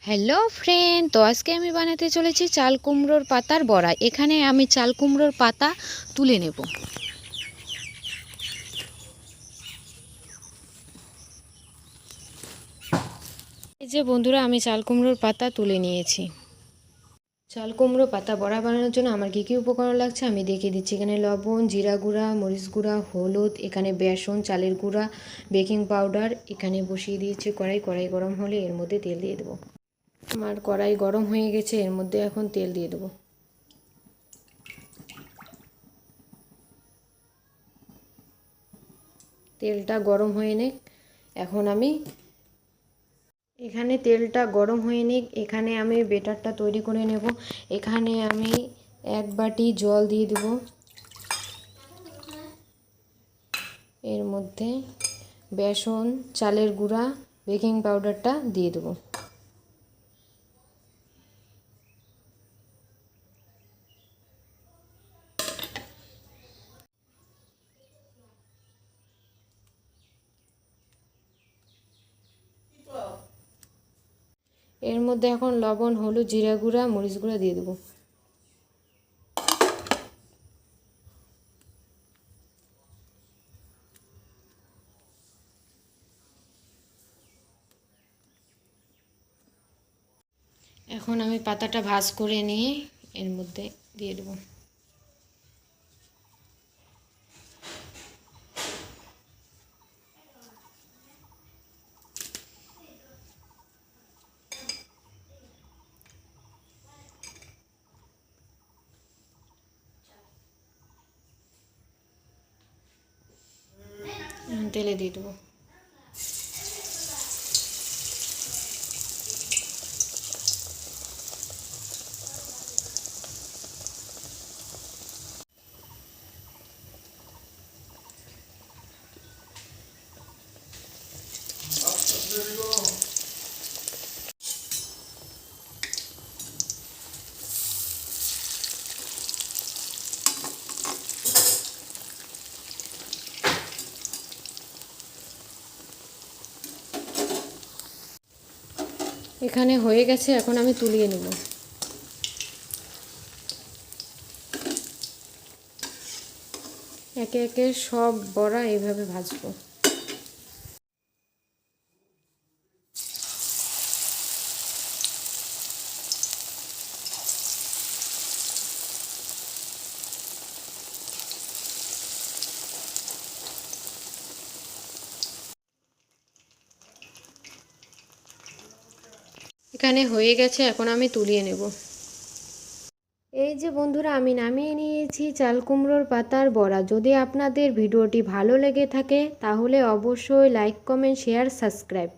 Hello friend, তো আজকে আমি বানাতে চলেছি চাল কুমড়োর পাতার বড়া। এখানে আমি চাল কুমড়োর পাতা তুলে নেব। এই যে বন্ধুরা, আমি চাল কুমড়োর পাতা তুলে নিয়েছি। চাল কুমড়ো পাতা বড়া বানানোর জন্য আমার কী কী উপকরণ লাগছে আমি দেখিয়ে দিচ্ছি। এখানে লবণ, জিরা গুঁড়া, মরিচ গুঁড়া, হলুদ, এখানে বেসন, চালের গুঁড়া, বেকিং পাউডার। এখানে বসিয়ে দিয়েছি কড়াই। কড়াই গরম হলে এর মধ্যে তেল দিয়ে দেবো। আমার কড়াই গরম হয়ে গেছে, এর মধ্যে এখন তেল দিয়ে দেবো। তেলটা গরম হয়ে নিক। এখন আমি তেলটা গরম হয়ে নিক, এখানে আমি বেটারটা তৈরি করে নেব। এখানে আমি 1 বাটি জল দিয়ে দেব। এর মধ্যে বেসন, চালের গুঁড়া, বেকিং পাউডারটা দিয়ে দেব। এর মধ্যে এখন লবণ, হলুদ, জিরা গুঁড়া, মরিচ গুঁড়া দিয়ে দেবো। এখন আমি পাতাটা ভাজ করে নিয়ে এর মধ্যে দিয়ে দেবো। তেলে দিয়ে দেবো। এখানে হয়ে গেছে, এখন আমি তুলিয়ে নেব। একে একে সব বড়া এইভাবে ভাজবো। এখানে হয়ে গেছে, এখন আমি তুলিয়ে নেব। এই যে বন্ধুরা, আমি নামিয়ে নিয়েছি চাল কুমড়োর পাতার বড়া। যদি আপনাদের ভিডিওটি ভালো লেগে থাকে তাহলে অবশ্যই লাইক, কমেন্ট, শেয়ার, সাবস্ক্রাইব।